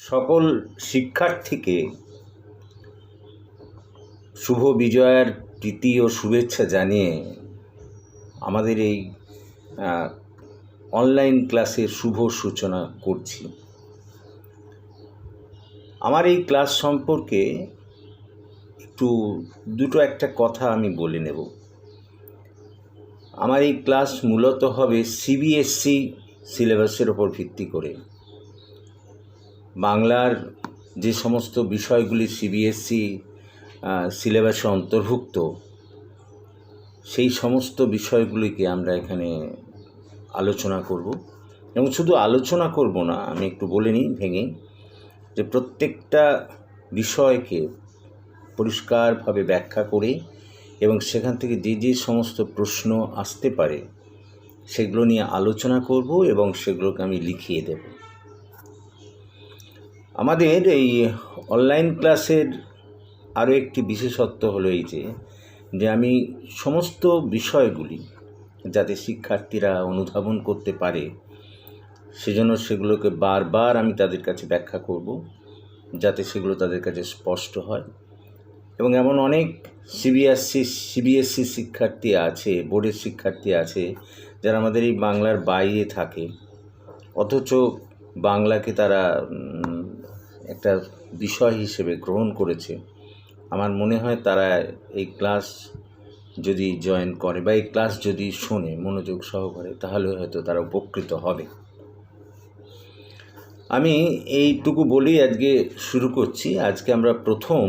সকল শিক্ষার্থীকে শুভ বিজয়ার প্রীতি ও শুভেচ্ছা জানিয়ে আমাদের এই অনলাইন ক্লাসের শুভ সূচনা করছি। আমার এই ক্লাস সম্পর্কে দুটো একটা কথা আমি বলে নেব। আমার এই ক্লাস মূলত হবে সিবিএসসি সিলেবাসের ওপর ভিত্তি করে। বাংলার যে সমস্ত বিষয়গুলি সিবিএসসি সিলেবাসে অন্তর্ভুক্ত, সেই সমস্ত বিষয়গুলিকে আমরা এখানে আলোচনা করব। এবং শুধু আলোচনা করব না, আমি একটু বলে নিই ভেঙে, যে প্রত্যেকটা বিষয়কে পরিষ্কারভাবে ব্যাখ্যা করে এবং সেখান থেকে যে যে সমস্ত প্রশ্ন আসতে পারে সেগুলো নিয়ে আলোচনা করব এবং সেগুলোকে আমি লিখিয়ে দেব। আমাদের এই অনলাইন ক্লাসের আরও একটি বিশেষত্ব হলো এই যে আমি সমস্ত বিষয়গুলি যাতে শিক্ষার্থীরা অনুধাবন করতে পারে সেজন্য সেগুলোকে বারবার আমি তাদের কাছে ব্যাখ্যা করব, যাতে সেগুলো তাদের কাছে স্পষ্ট হয়। এবং এমন অনেক সিবিএসসি শিক্ষার্থী আছে, বোর্ডের শিক্ষার্থী আছে, যারা আমাদের এই বাংলার বাইরে থাকে, অথচ বাংলাকে তারা একটা বিষয় হিসেবে গ্রহণ করেছে। আমার মনে হয় তারা এই ক্লাস যদি জয়েন করে বা এই ক্লাস যদি শোনে মনোযোগ সহকারে, তাহলে হয়তো তারা উপকৃত হবে। আমি এইটুকু বলেই আজকে শুরু করছি। আজকে আমরা প্রথম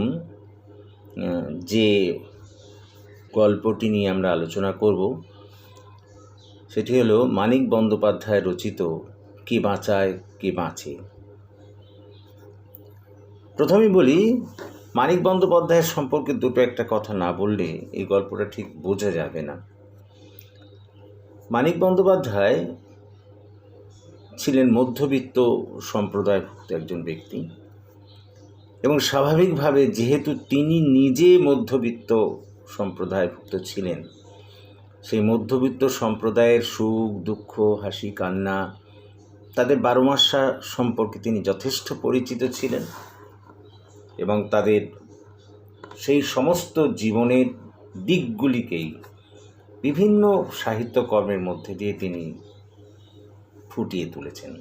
যে গল্পটি নিয়ে আমরা আলোচনা করব সেটি হলো মানিক বন্দ্যোপাধ্যায় রচিত কে বাঁচায় কে বাঁচে। প্রথমেই বলি, মানিক বন্দ্যোপাধ্যায়ের সম্পর্কে দুটো একটা কথা না বললে এই গল্পটা ঠিক বোঝা যাবে না। মানিক বন্দ্যোপাধ্যায় ছিলেন মধ্যবিত্ত সম্প্রদায়ভুক্ত একজন ব্যক্তি, এবং স্বাভাবিকভাবে যেহেতু তিনি নিজে মধ্যবিত্ত সম্প্রদায়ভুক্ত ছিলেন, সেই মধ্যবিত্ত সম্প্রদায়ের সুখ দুঃখ হাসি কান্না তাদের 12 মাসা সম্পর্কে তিনি যথেষ্ট পরিচিত ছিলেন, এবং তাদের সেই সমস্ত জীবনের দিকগুলিকেই বিভিন্ন সাহিত্যকর্মের মধ্যে দিয়ে তিনি ফুটিয়ে তুলেছেন।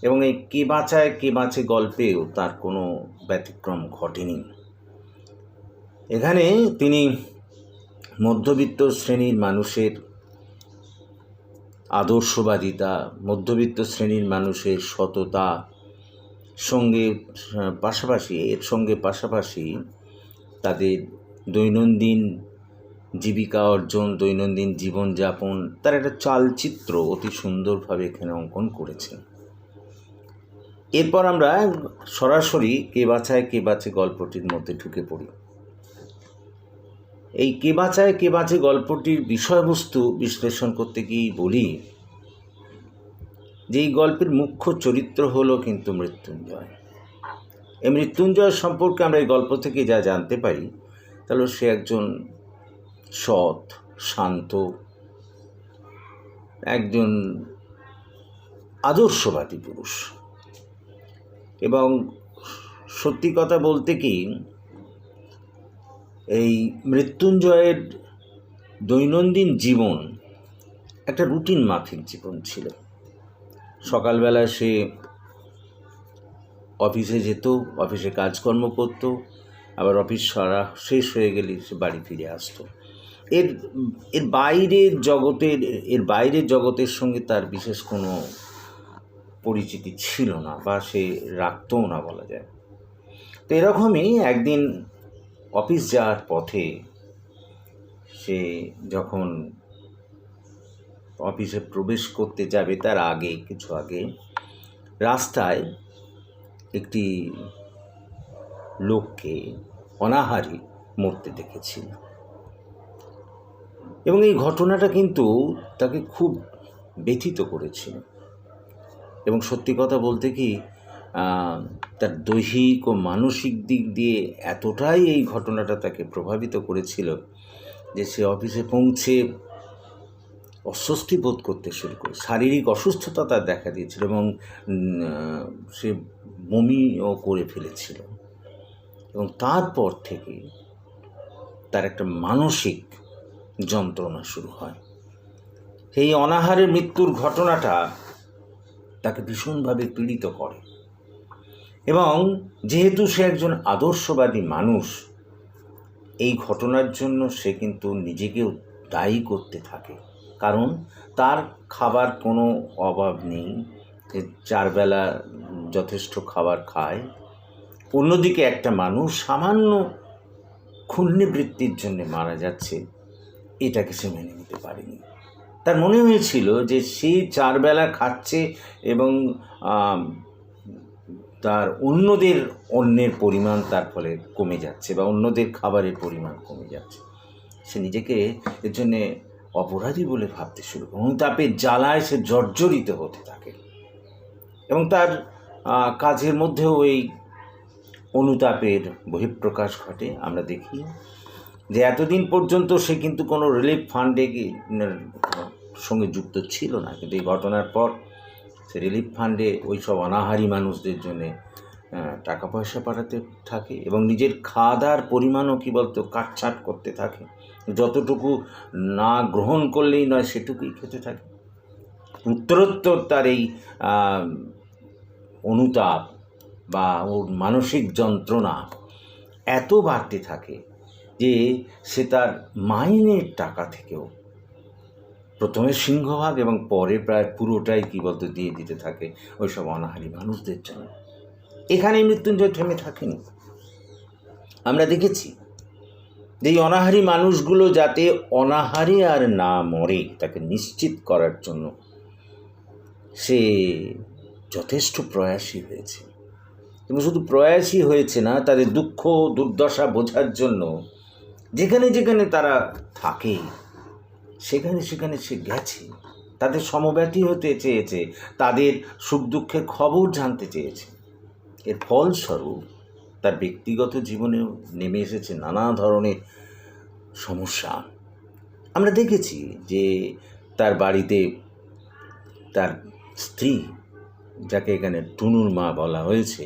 এবং এই কে বাঁচায় কে বাঁচে গল্পেও তার কোনো ব্যতিক্রম ঘটেনি। এখানে তিনি মধ্যবিত্ত শ্রেণীর মানুষের আদর্শবাদিতা, মধ্যবিত্ত শ্রেণীর মানুষের সততা এর সঙ্গে পাশাপাশি তাদের দৈনন্দিন জীবিকা অর্জন, দৈনন্দিন জীবনযাপন, তার একটা চালচিত্র অতি সুন্দরভাবে এখানে অঙ্কন করেছেন। এরপর আমরা সরাসরি কে বাঁচায় কে বাঁচে গল্পটির মধ্যে ঢুকে পড়ি। এই কে বাঁচায় কে বাঁচে গল্পটির বিষয়বস্তু বিশ্লেষণ করতে গিয়ে বলি যে এই গল্পের মুখ্য চরিত্র হলো কিন্তু মৃত্যুঞ্জয়। এই মৃত্যুঞ্জয় সম্পর্কে আমরা এই গল্প থেকে যা জানতে পারি, তাহলে সে একজন সৎ, শান্ত, একজন আদর্শবাদী পুরুষ। এবং সত্যি কথা বলতে কি, এই মৃত্যুঞ্জয়ের দৈনন্দিন জীবন একটা রুটিন মাফিক জীবন ছিল। সকালবেলা সে অফিসে যেত, অফিসে কাজকর্ম করত, আবার অফিস সারা শেষ হয়ে গেলে সে বাড়ি ফিরে আসতো। এর বাইরের জগতের সঙ্গে তার বিশেষ কোনো পরিচিতি ছিল না, বা সে রাখতও না বলা যায়। তো এরকমই একদিন অফিস যাওয়ার পথে সে যখন অফিসে প্রবেশ করতে যাবে তার কিছু আগে রাস্তায় একটি লোককে অনাহারী মরতে দেখেছিল। এবং এই ঘটনাটা কিন্তু তাকে খুব ব্যথিত করেছিল। এবং সত্যি কথা বলতে কি, তার দৈহিক ও মানসিক দিক দিয়ে এতটাই এই ঘটনাটা তাকে প্রভাবিত করেছিল যে সে অফিসে পৌঁছে অস্বস্তি বোধ করতে শুরু করে। শারীরিক অসুস্থতা তার দেখা দিয়েছিল এবং সে বমিও করে ফেলেছিল, এবং তারপর থেকে তার একটা মানসিক যন্ত্রণা শুরু হয়। সেই অনাহারে মৃত্যুর ঘটনাটা তাকে ভীষণভাবে পীড়িত করে, এবং যেহেতু সে একজন আদর্শবাদী মানুষ, এই ঘটনার জন্য সে কিন্তু নিজেকেও দায়ী করতে থাকে। কারণ তার খাবার কোনো অভাব নেই, সে 4 বেলা যথেষ্ট খাবার খায়। অন্যদিকে একটা মানুষ সামান্য ক্ষুণ্ণবৃত্তির জন্য মারা যাচ্ছে, এটাকে সে মেনে নিতে পারেনি। তার মনে হয়েছিল যে সে 4 বেলা খাচ্ছে এবং তার অন্যের পরিমাণ তার ফলে কমে যাচ্ছে, বা অন্যদের খাবারের পরিমাণ কমে যাচ্ছে। সে নিজেকে এর জন্যে অপরাধী বলে ভাবতে শুরু করে, অনুতাপের জ্বালায় সে জর্জরিত হতে থাকে, এবং তার কাজের মধ্যেও এই অনুতাপের বহিঃপ্রকাশ ঘটে। আমরা দেখি যে এতদিন পর্যন্ত সে কিন্তু কোনো রিলিফ ফান্ডে সঙ্গে যুক্ত ছিল না, কিন্তু এই ঘটনার পর সে রিলিফ ফান্ডে ওই সব অনাহারী মানুষদের জন্যে টাকা পয়সা পাঠাতে থাকে, এবং নিজের খাওয়া দাওয়ার পরিমাণও কী বলতো কাটছাট করতে থাকে। যতটুকু না গ্রহণ করলেই নয় সেটুকুই খেতে থাকে। উত্তরোত্তর তার এই অনুতাপ বা ওর মানসিক যন্ত্রণা এত বাড়তে থাকে যে সে তার মাইনের টাকা থেকেও প্রথমে সিংহভাগ এবং পরে প্রায় পুরোটাই কী বলতো দিয়ে দিতে থাকে ওই সব অনাহারী মানুষদের জন্য। এখানেই মৃত্যুঞ্জয় থেমে থাকেনি। আমরা দেখেছি যে এই অনাহারী মানুষগুলো যাতে অনাহারে আর না মরে তাকে নিশ্চিত করার জন্য সে যথেষ্ট প্রয়াসী হয়েছে, এবং শুধু প্রয়াসী হয়েছে না, তাদের দুঃখ দুর্দশা বোঝার জন্য যেখানে যেখানে তারা থাকে সেখানে সেখানে সে গেছে, তাদের সমব্যথী হতে চেয়েছে, তাদের সুখ দুঃখের খবর জানতে চেয়েছে। এর ফলস্বরূপ তার ব্যক্তিগত জীবনেও নেমে এসেছে নানা ধরনের সমস্যা। আমরা দেখেছি যে তার বাড়িতে তার স্ত্রী, যাকে এখানে টুনুর মা বলা হয়েছে,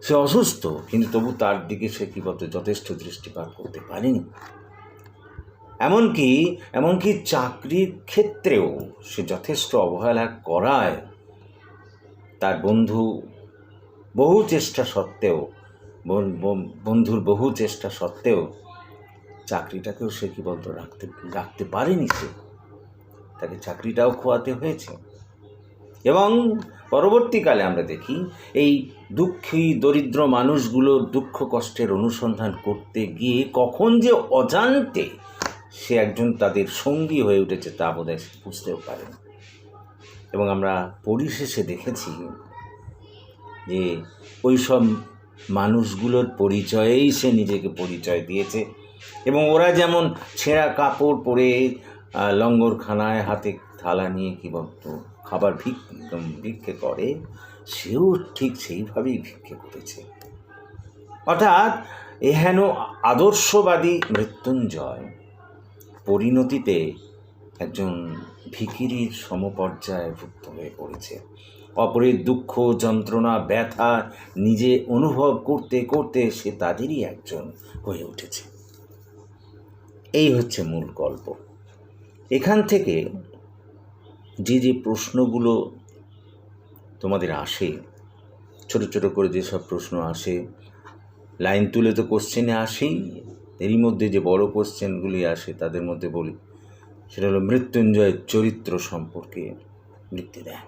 সে অসুস্থ, কিন্তু তবু তার দিকে সে কী বলতো যথেষ্ট দৃষ্টিপাত করতে পারেনি। এমনকি চাকরির ক্ষেত্রেও সে যথেষ্ট অবহেলা করায় তার বন্ধুর বহু চেষ্টা সত্ত্বেও চাকরিটাকেও সে কী বলতো রাখতে পারেনি। সে তাকে চাকরিটাও খোয়াতে হয়েছে, এবং পরবর্তীকালে আমরা দেখি এই দুঃখী দরিদ্র মানুষগুলোর দুঃখ কষ্টের অনুসন্ধান করতে গিয়ে কখন যে অজান্তে সে একজন তাদের সঙ্গী হয়ে উঠেছে তা বোধহয় সে বুঝতেও পারে না। এবং আমরা পরিশেষে দেখেছি যে ওই সব মানুষগুলোর পরিচয়েই সে নিজেকে পরিচয় দিয়েছে, এবং ওরা যেমন ছেঁড়া কাপড় পরে লঙ্গরখানায় হাতে থালা নিয়ে কী বলতো খাবার ভিক্ষে করে, সেও ঠিক সেইভাবেই ভিক্ষে করেছে। অর্থাৎ এহেন আদর্শবাদী মৃত্যুঞ্জয় পরিণতিতে একজন ভিখিরির সমপর্যায়ে ভুক্ত হয়ে পড়েছে। অপরের দুঃখ যন্ত্রণা ব্যথা নিজে অনুভব করতে করতে সে তাদেরই একজন হয়ে উঠেছে। এই হচ্ছে মূল গল্প। এখান থেকে যে প্রশ্নগুলো তোমাদের আসে, ছোট ছোট করে যেসব প্রশ্ন আসে, লাইন তুলে তো কোশ্চেনে আসেই, এরই মধ্যে যে বড় কোশ্চেনগুলি আসে তাদের মধ্যে বলি, সেটা হলো মৃত্যুঞ্জয়ের চরিত্র সম্পর্কে বৃত্তি দেয়।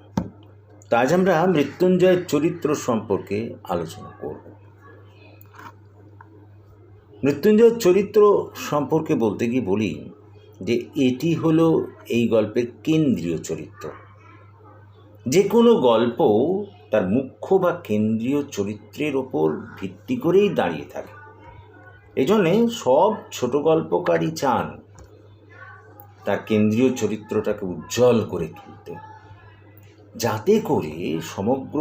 তো আজ আমরা মৃত্যুঞ্জয়ের চরিত্র সম্পর্কে আলোচনা করব। মৃত্যুঞ্জয়ের চরিত্র সম্পর্কে বলতে গিয়ে বলি যে এটি হলো এই গল্পের কেন্দ্রীয় চরিত্র। যে কোনো গল্প তার মুখ্য বা কেন্দ্রীয় চরিত্রের ওপর ভিত্তি করেই দাঁড়িয়ে থাকে। এই জন্যে সব ছোট গল্পকারই চান তার কেন্দ্রীয় চরিত্রটাকে উজ্জ্বল করে তুলতে, যাতে করে সমগ্র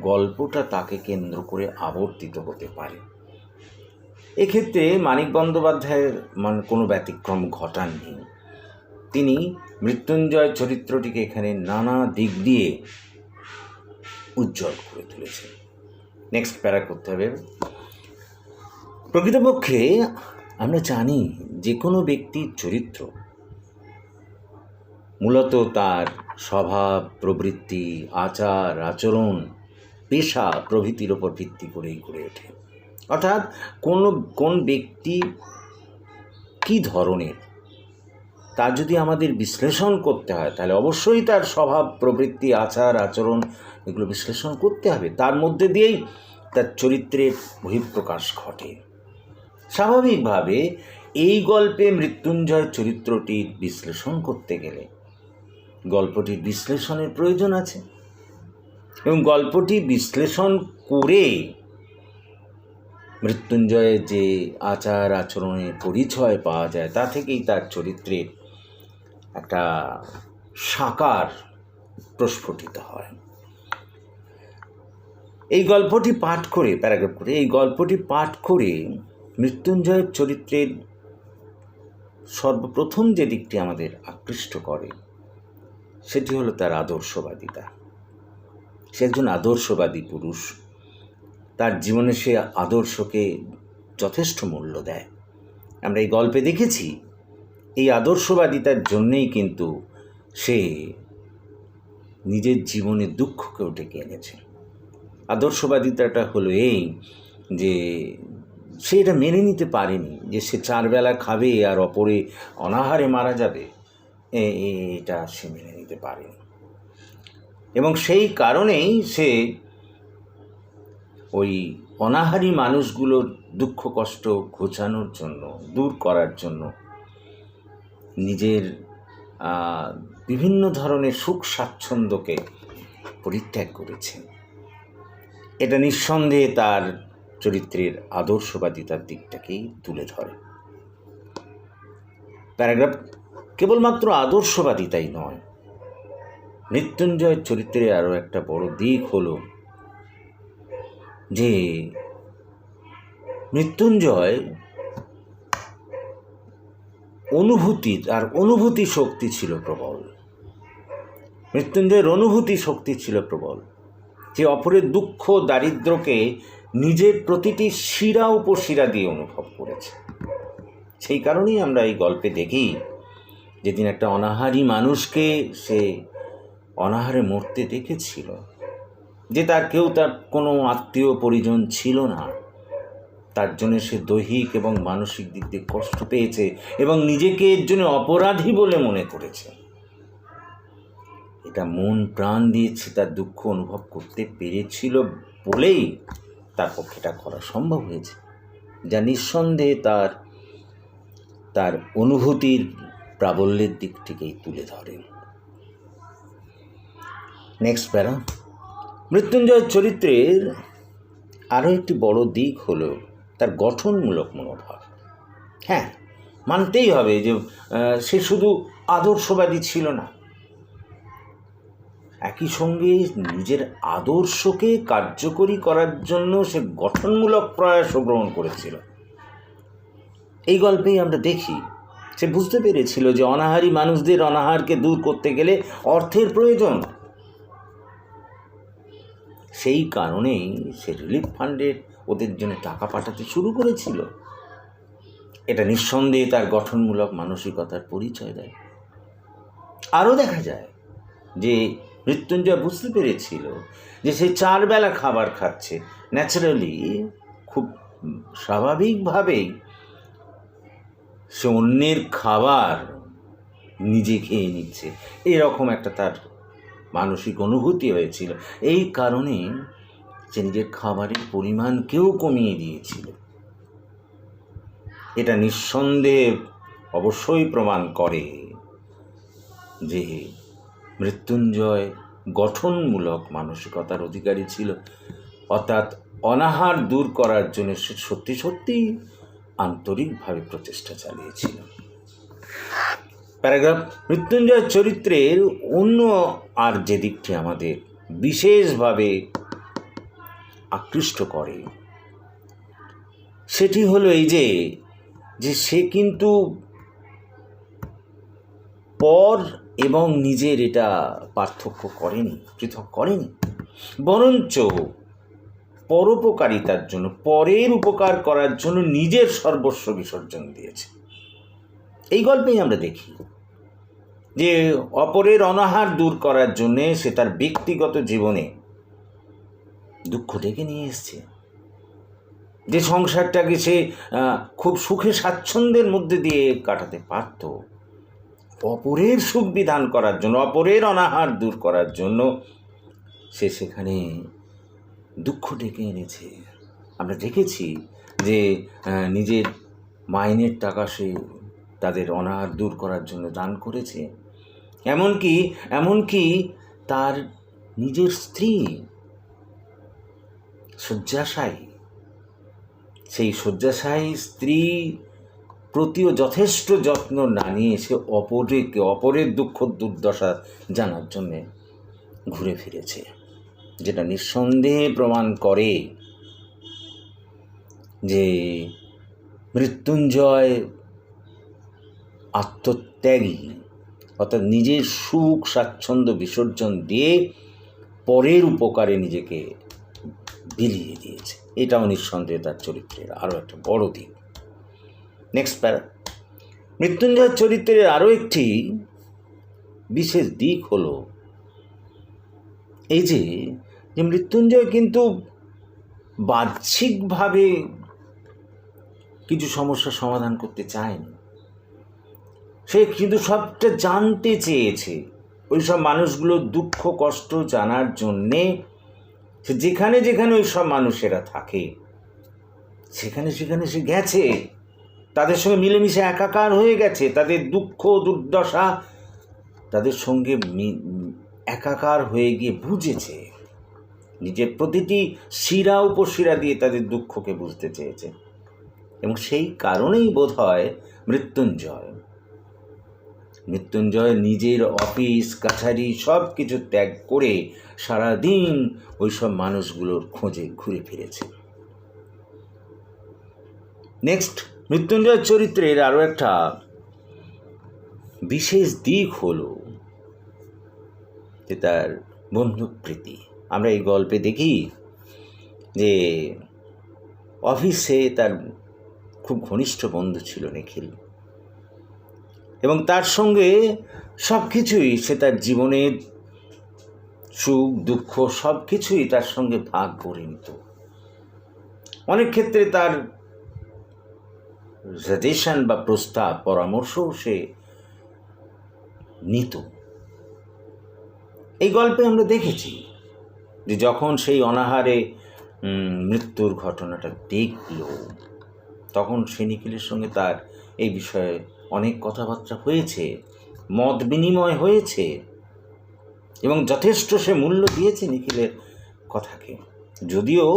গল্পটা তাকে কেন্দ্র করে আবর্তিত হতে পারে। এক্ষেত্রে মানিক বন্দ্যোপাধ্যায়ের কোনো ব্যতিক্রম ঘটাননি। তিনি মৃত্যুঞ্জয় চরিত্রটিকে এখানে নানা দিক দিয়ে উজ্জ্বল করে তুলেছে। নেক্সট প্যারা করতে হবে। প্রকৃতপক্ষে আমরা জানি যে কোনো ব্যক্তির চরিত্র মূলত তার স্বভাব, প্রবৃত্তি, আচার আচরণ, পেশা প্রভৃতির ওপর ভিত্তি করেই গড়ে ওঠে। অর্থাৎ কোন ব্যক্তি কী ধরনের, তা যদি আমাদের বিশ্লেষণ করতে হয় তাহলে অবশ্যই তার স্বভাব, প্রবৃত্তি, আচার আচরণ এগুলো বিশ্লেষণ করতে হবে। তার মধ্যে দিয়েই তার চরিত্রের বহিঃপ্রকাশ ঘটে। স্বাভাবিকভাবে এই গল্পে মৃত্যুঞ্জয় চরিত্রটির বিশ্লেষণ করতে গেলে গল্পটির বিশ্লেষণের প্রয়োজন আছে, এবং গল্পটি বিশ্লেষণ করে মৃত্যুঞ্জয়ের যে আচার আচরণের পরিচয় পাওয়া যায় তা থেকেই তার চরিত্রের একটা সাকার প্রস্ফুটিত হয়। এই গল্পটি পাঠ করে পাঠ করে মৃত্যুঞ্জয়ের চরিত্রের সর্বপ্রথম যে দিকটি আমাদের আকৃষ্ট করে সেটি হলো তার আদর্শবাদিতা। সে একজন আদর্শবাদী পুরুষ। তার জীবনে সে আদর্শকে যথেষ্ট মূল্য দেয়। আমরা এই গল্পে দেখেছি এই আদর্শবাদিতার জন্যেই কিন্তু সে নিজের জীবনে দুঃখকেও ডেকে এনেছে। আদর্শবাদিতাটা হলো এই যে সে এটা মেনে নিতে পারেনি যে সে 4 বেলা খাবে আর অপরে অনাহারে মারা যাবে, এটা সে মেনে নিতে পারেনি, এবং সেই কারণেই সে ওই অনাহারী মানুষগুলোর দুঃখ কষ্ট ঘোচানোর জন্য, দূর করার জন্য নিজের বিভিন্ন ধরনের সুখ স্বাচ্ছন্দ্যকে পরিত্যাগ করেছে। এটা নিঃসন্দেহে তার চরিত্রের আদর্শবাদিতার দিকটাকেই তুলে ধরে। প্যারাগ্রাফ কেবলমাত্র আদর্শবাদিতাই নয়, মৃত্যুঞ্জয়ের চরিত্রের আরও একটা বড় দিক হলো যে মৃত্যুঞ্জয় অনুভূতি শক্তি ছিল প্রবল। মৃত্যুঞ্জয়ের অনুভূতি শক্তি ছিল প্রবল। যে অপরের দুঃখ দারিদ্র্যকে নিজের প্রতিটি শিরা উপশিরা দিয়ে অনুভব করেছে। সেই কারণেই আমরা এই গল্পে দেখি যেদিন একটা অনাহারী মানুষকে সে অনাহারে মরতে দেখেছিল, যে তার কোনো আত্মীয় পরিজন ছিল না, তার জন্য সে দৈহিক এবং মানসিক দিক দিয়ে কষ্ট পেয়েছে এবং নিজেকে এর জন্য অপরাধী বলে মনে করেছে। এটা মন প্রাণ দিয়েছে, তার দুঃখ অনুভব করতে পেরেছিল বলেই তার পক্ষে এটা করা সম্ভব হয়েছে, যা নিঃসন্দেহে তার অনুভূতির প্রাবল্যের দিকটিকেই তুলে ধরে। নেক্সট প্যারা। মৃত্যুঞ্জয়ের চরিত্রের আরও একটি বড় দিক হলো তার গঠনমূলক মনোভাব। হ্যাঁ, মানতেই হবে যে সে শুধু আদর্শবাদী ছিল না, একই সঙ্গে নিজের আদর্শকে কার্যকরী করার জন্য সে গঠনমূলক প্রয়াসও গ্রহণ করেছিল। এই গল্পেই আমরা দেখি সে বুঝতে পেরেছিল যে অনাহারী মানুষদের অনাহারকে দূর করতে গেলে অর্থের প্রয়োজন। সেই কারণেই সে রিলিফ ফান্ডে ওদের জন্য টাকা পাঠাতে শুরু করেছিল। এটা নিঃসন্দেহে তার গঠনমূলক মানসিকতার পরিচয় দেয়। আরও দেখা যায় যে মৃত্যুঞ্জয় বুঝতে পেরেছিল যে সে 4 বেলা খাবার খাচ্ছে, ন্যাচারালি খুব স্বাভাবিকভাবেই সে অন্যের খাবার নিজে খেয়ে নিচ্ছে, এরকম একটা তার মানসিক অনুভূতি হয়েছিল। এই কারণে সে নিজের খাবারের পরিমাণকেও কমিয়ে দিয়েছিল। এটা নিঃসন্দেহে অবশ্যই প্রমাণ করে যে মৃত্যুঞ্জয় গঠনমূলক মানসিকতার অধিকারী ছিল, অর্থাৎ অনাহার দূর করার জন্য সে সত্যি সত্যিই আন্তরিকভাবে প্রচেষ্টা চালিয়েছিল। প্যারাগ্রাফ। মৃত্যুঞ্জয় চরিত্রের অন্য আর যে দিকটি আমাদের বিশেষভাবে আকৃষ্ট করে সেটি হলো এই যে সে কিন্তু পর এবং নিজের এটা পার্থক্য করেনি, পৃথক করেনি। বরঞ্চ পরোপকারিতার জন্য, পরের উপকার করার জন্য নিজের সর্বস্ব বিসর্জন দিয়েছে। এই গল্পেই আমরা দেখি যে অপরের অনাহার দূর করার জন্যে সে তার ব্যক্তিগত জীবনে দুঃখ ডেকে নিয়ে এসছে। যে সংসারটাকে সে খুব সুখে স্বাচ্ছন্দ্যের মধ্যে দিয়ে কাটাতে পারত, অপরের সুখ বিধান করার জন্য, অপরের অনাহার দূর করার জন্য সে সেখানে দুঃখ ডেকে এনেছে। আমরা দেখেছি যে নিজের মাইনের টাকা সে তাদের অনাহার দূর করার জন্য দান করেছে। এমনকি তার নিজের স্ত্রী শয্যাশায়ী, সেই শয্যাশায়ী স্ত্রী প্রতিও যথেষ্ট যত্ন না নিয়ে সে অপরের দুঃখ দুর্দশা জানার জন্যে ঘুরে ফিরেছে, যেটা নিঃসন্দেহে প্রমাণ করে যে মৃত্যুঞ্জয় আত্মত্যাগী, অর্থাৎ নিজের সুখ স্বাচ্ছন্দ্য বিসর্জন দিয়ে পরের উপকারে নিজেকে বিলিয়ে দিয়েছে। এটাও নিঃসন্দেহে তার চরিত্রের আরও একটা বড় দিক। নেক্সট প্যারা, মৃত্যুঞ্জয়ের চরিত্রের আরও একটি বিশেষ দিক হলো এই যে মৃত্যুঞ্জয় কিন্তু বাহ্যিকভাবে কিছু সমস্যার সমাধান করতে চায়নি। সে কিন্তু সবটা জানতে চেয়েছে, ওই সব মানুষগুলোর দুঃখ কষ্ট জানার জন্যে সে যেখানে যেখানে ওই সব মানুষেরা থাকে সেখানে সে গেছে, তাদের সঙ্গে মিলেমিশে একাকার হয়ে গেছে, তাদের দুঃখ দুর্দশা তাদের সঙ্গে একাকার হয়ে গিয়ে বুঝেছে, নিজের প্রতিটি শিরা উপশিরা দিয়ে তাদের দুঃখকে বুঝতে চেয়েছে। এবং সেই কারণেই বোধ হয় মৃত্যুঞ্জয় নিজের অফিস কাছারি সব কিছু ত্যাগ করে সারাদিন ওই সব মানুষগুলোর খোঁজে ঘুরে ফিরেছে। নেক্সট, মৃত্যুঞ্জয়ের চরিত্রের আরও একটা বিশেষ দিক হলো যে তার বন্ধুপ্রীতি। আমরা এই গল্পে দেখি যে অফিসে তার খুব ঘনিষ্ঠ বন্ধু ছিল নিখিল, এবং তার সঙ্গে সব কিছুই সে তার জীবনের সুখ দুঃখ সব কিছুই তার সঙ্গে ভাগ করে নিত। অনেক ক্ষেত্রে তার সাজেশন বা প্রস্তাব পরামর্শও সে নিত। এই গল্পে আমরা দেখেছি যে যখন সেই অনাহারে মৃত্যুর ঘটনাটা দেখল, তখন সে নিখিলের সঙ্গে তার এই বিষয়ে অনেক কথাবার্তা হয়েছে, মত বিনিময় হয়েছে, এবং যথেষ্ট সে মূল্য দিয়েছে নিখিলের কথাকে। যদিও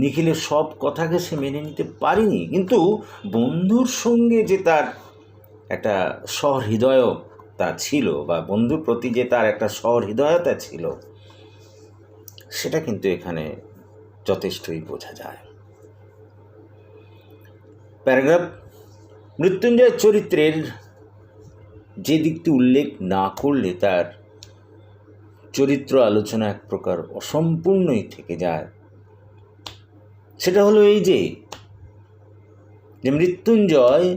নিখিলের সব কথাকে সে মেনে নিতে পারেনি, কিন্তু বন্ধুর সঙ্গে যে তার একটা সহৃদয়তা ছিল, বা বন্ধুর প্রতি যে তার একটা সহৃদয়তা ছিল, সেটা কিন্তু এখানে যথেষ্টই বোঝা যায়। প্যারাগ্রাফ, মৃত্যুঞ্জয়ের চরিত্রের যে দিকটি উল্লেখ না করলে তার চরিত্র আলোচনা এক প্রকার অসম্পূর্ণই থেকে যায়, সেটা হলো এই যে মৃত্যুঞ্জয়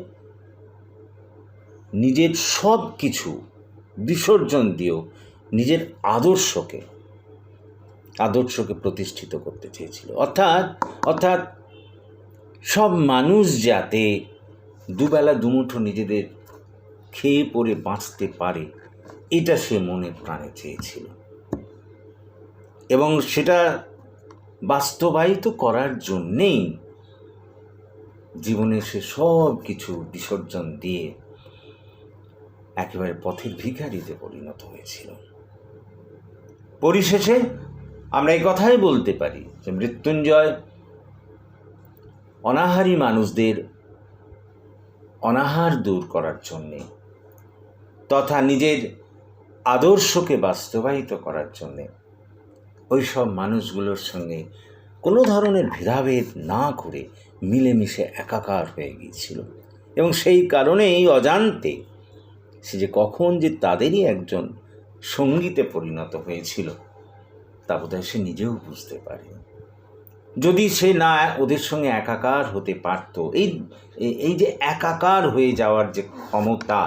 নিজের সব কিছু বিসর্জন দিয়েও নিজের আদর্শকে প্রতিষ্ঠিত করতে চেয়েছিল। অর্থাৎ সব মানুষ যাতে দুবেলা দুমুঠো নিজেদের খেয়ে পরে বাঁচতে পারে, এটা সে মনে প্রাণে চেয়েছিল, এবং সেটা বাস্তবায়িত করার জন্যেই জীবনে সে সব কিছু বিসর্জন দিয়ে একেবারে পথের ভিখারিতে পরিণত হয়েছিল। পরিশেষে আমরা এই কথাই বলতে পারি যে মৃত্যুঞ্জয় অনাহারী মানুষদের অনাহার দূর করার জন্যে তথা নিজের আদর্শকে বাস্তবায়িত করার জন্যে ওই সব মানুষগুলোর সঙ্গে কোনো ধরনের ভেদাভেদ না করে মিলেমিশে একাকার হয়ে গিয়েছিল, এবং সেই কারণেই অজান্তে সে যে কখন যে তাদেরই একজন সঙ্গীতে পরিণত হয়েছিল তা বোধহয় সে নিজেও বুঝতে পারে। যদি সে না ওদের সঙ্গে একাকার হতে পারত, এই যে একাকার হয়ে যাওয়ার যে ক্ষমতা,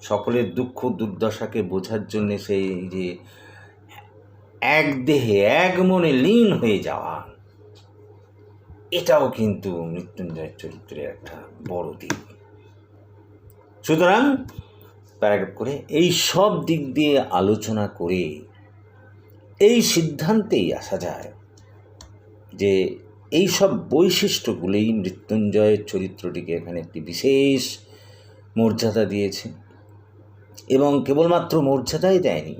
সকলের দুঃখ দুর্দশাকে বোঝার জন্যে সেই যে এক দেহে এক মনে লীন হয়ে যাওয়া, এটাও কিন্তু মৃত্যুঞ্জয়ের চরিত্রের একটা বড় দিক। সুতরাং প্যারাগ্রাফ করে এই সব দিক দিয়ে আলোচনা করে এই সিদ্ধান্তেই আসা যায় যে এই সব বৈশিষ্ট্যগুলোই মৃত্যুঞ্জয়ের চরিত্রটিকে এখানে একটি বিশেষ মর্যাদা দিয়েছে, এবং কেবলমাত্র মর্যাদাই দেয়নি,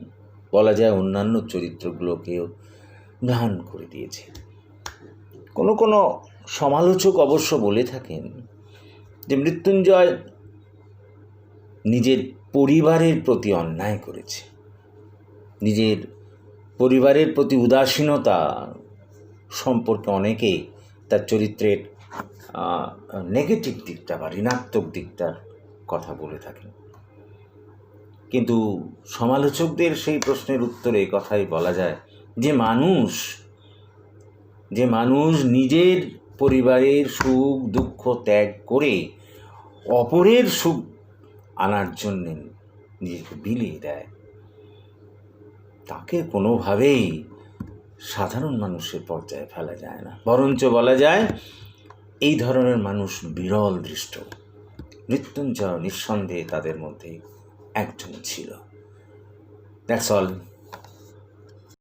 বলা যায় অন্যান্য চরিত্রগুলোকেও ম্লান করে দিয়েছে। কোনো কোনো সমালোচক অবশ্য বলে থাকেন যে মৃত্যুঞ্জয় নিজের পরিবারের প্রতি অন্যায় করেছে, নিজের পরিবারের প্রতি উদাসীনতা সম্পর্কে অনেকে তার চরিত্রের নেগেটিভ দিকটা বা ঋণাত্মক দিকটার কথা বলে থাকেন। কিন্তু সমালোচকদের সেই প্রশ্নের উত্তরে কথাই বলা যায় যে মানুষ নিজের পরিবারের সুখ দুঃখ ত্যাগ করে অপরের সুখ আনার জন্যে নিজেকে বিলিয়ে দেয়, তাকে কোনোভাবেই সাধারণ মানুষের পর্যায়ে ফেলা যায় না, বরঞ্চ বলা যায় এই ধরনের মানুষ বিরল দৃষ্ট। মৃত্যুঞ্জয় নিঃসন্দেহে তাদের মধ্যে একজন ছিল। That's all.